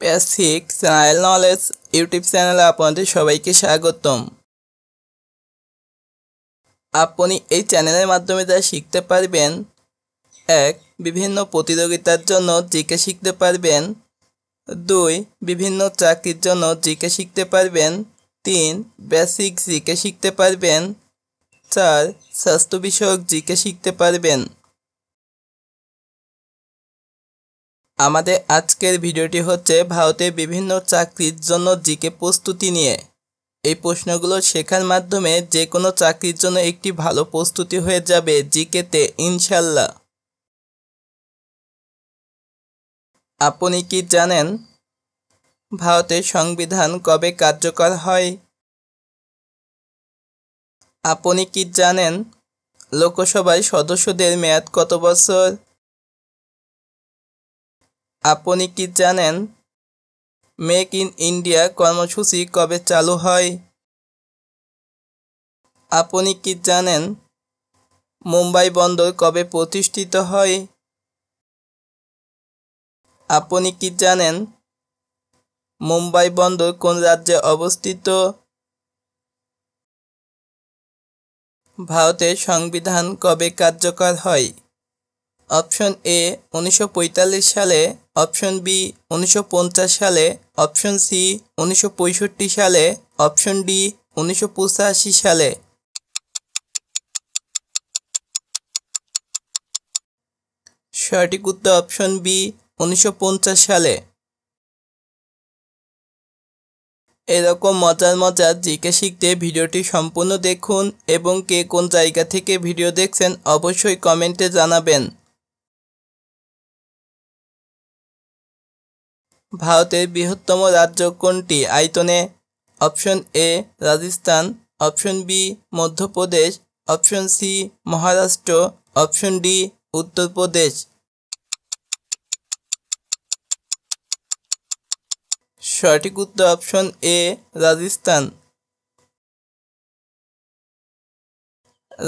Basic general knowledge YouTube চ্যানেলে আপনাদের সবাইকে স্বাগতম। আপনি এই চ্যানেলের মাধ্যমে যা শিখতে পারবেন: 1. বিভিন্ন প্রতিযোগিতার জন্য জিকে শিখতে পারবেন। 2. বিভিন্ন চাকরির জন্য জিকে শিখতে পারবেন। 3. বেসিক জিকে শিখতে পারবেন। 4. স্বাস্থ্য বিষয়ক জিকে শিখতে পারবেন। আমাদের আজকের ভিডিওটি হচ্ছে ভারতের বিভিন্ন চাকরির জন্য জিকে প্রস্তুতি নিয়ে। এই প্রশ্নগুলো শেখার মাধ্যমে যে কোনো চাকরির জন্য একটি ভালো প্রস্তুতি হয়ে যাবে জিকেতে ইনশাল্লাহ। আপনি কি জানেন ভারতের সংবিধান কবে কার্যকর হয়? আপনি কি জানেন লোকসভায় সদস্যদের মেয়াদ কত বছর? আপনি কি জানেন মেক ইন ইন্ডিয়া কর্মসূচি কবে চালু হয়? আপনি কি জানেন মুম্বাই বন্দর কবে প্রতিষ্ঠিত হয়? আপনি কি জানেন মুম্বাই বন্দর কোন রাজ্যে অবস্থিত? ভারতের সংবিধান কবে কার্যকর হয়? অপশন এ 1945 সালে, অপশন বি 1950 সালে, অপশন সি 1965 সালে, অপশন ডি 1985 সালে। সঠিক উত্তর অপশন বি 1950 সালে। এরকম মজার জিকে শিখতে ভিডিওটি সম্পূর্ণ দেখুন এবং কে কোন জায়গা থেকে ভিডিও দেখছেন অবশ্যই কমেন্টে জানাবেন। ভারতের বৃহত্তম রাজ্য কোনটি আয়তনে? Option A Rajasthan, option B Madhya Pradesh, option C Maharashtra, option D Uttar Pradesh. সঠিক উত্তর অপশন এ রাজস্থান।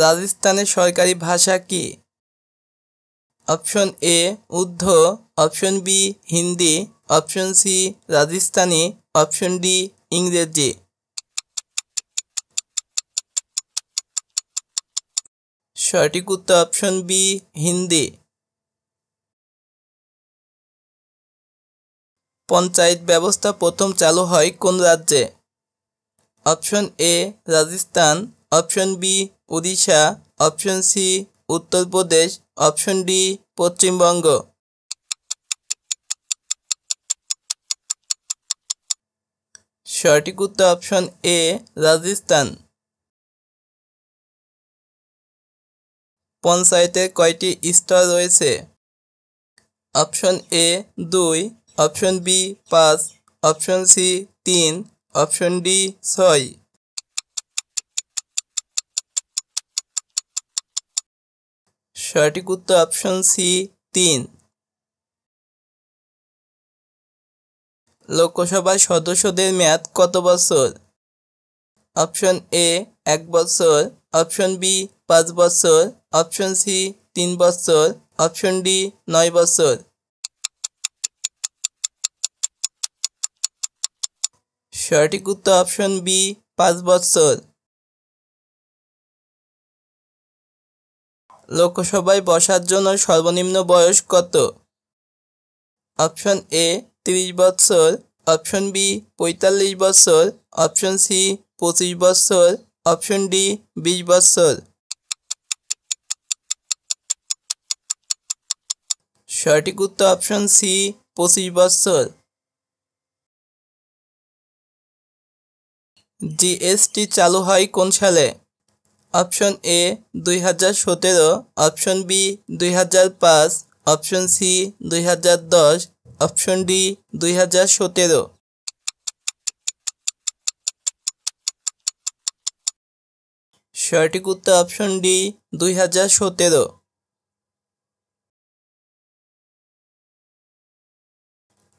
রাজস্থানের সরকারি ভাষা কি? Option A Urdu, option B Hindi, option C Rajasthani, option D ইংরেজি। সঠিক উত্তর অপশন বি হিন্দি। পঞ্চায়েত ব্যবস্থা প্রথম চালু হয় কোন রাজ্যে? Option A Rajasthan, option B Orissa, option C Uttar Pradesh, option D Paschimbanga. সঠিক উত্তর অপশন এ রাজস্থান। পঞ্চায়েতের কয়টি স্তর রয়েছে? Option A 2, option B 5, option C 3, option D 6। সঠিক উত্তর অপশন সি 3। লোকসভার সদস্যদের মেয়াদ কত বছর? অপশন এ 1 বছর, অপশন বি 5 বছর, অপশন সি 3 বছর, অপশন ডি 9 বছর। সঠিক উত্তর অপশন বি 5 বছর। লোকসভায় বসার জন্য সর্বনিম্ন বয়স কত? অপশন এ 30 বছর, অপশন বি 45 বছর, অপশন সি 25 বছর, অপশন ডি 20 বছর। সঠিক উত্তর অপশন সি 25 বছর। জিএসটি চালু হয় কোন সালে? Option A 2017, option B 2005, option C 2010, option D 2017। সঠিক উত্তর option D 2017।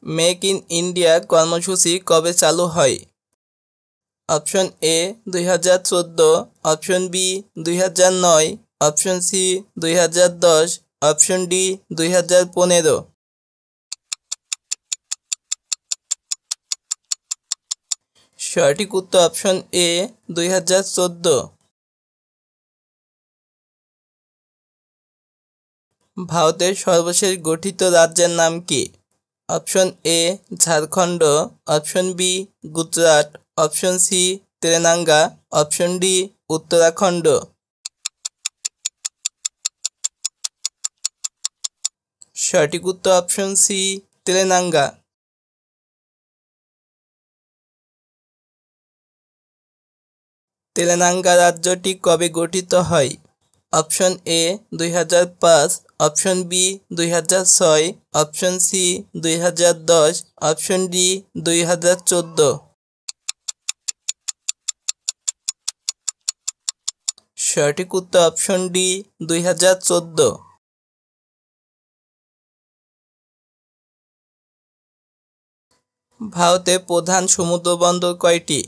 Make in India কর্মসূচি কবে চালু হয়? Option A 2014, option B 2009, option C 2010, option D 2015। সঠিক উত্তর অপশন এ 2014। ভারতের সর্বশেষ গঠিত রাজ্যের নাম কি? Option A Jharkhand, option B Gujarat, option C Telangana, option D Uttarakhand. সঠিক উত্তর অপশন সি তেলেঙ্গানা। তেলেঙ্গানা রাজ্যটি কবে গঠিত হয়? Option A 2005, option B 2006, option C 2010, option D 2014। সঠিক উত্তর অপশন ডি 2014। ভারতের প্রধান সমুদ্র বন্দর কয়টি?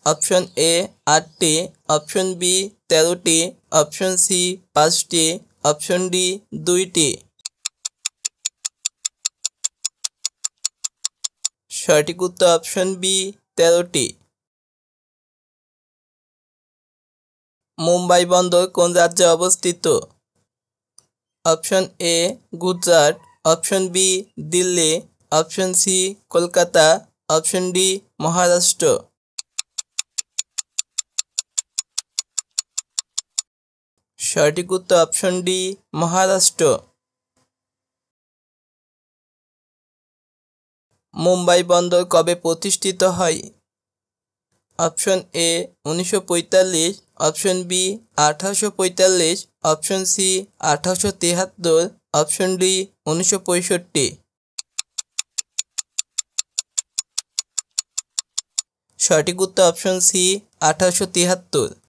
অপশন এ 8টি, অপশন বি 13টি, অপশন সি 5টি, অপশন ডি 2টি। সঠিক উত্তর অপশন বি 13টি। মুম্বাই বন্দর কোন রাজ্যে অবস্থিত? Option A Gujarat, option B Delhi, option C Kolkata, option D Maharashtra. সঠিক উত্তর অপশন ডি মহারাষ্ট্র। মুম্বাই বন্দর কবে প্রতিষ্ঠিত হয়? Option A 1945, option B 1845, option C 1873, option D 1965। সঠিক উত্তর অপশন সি 1873।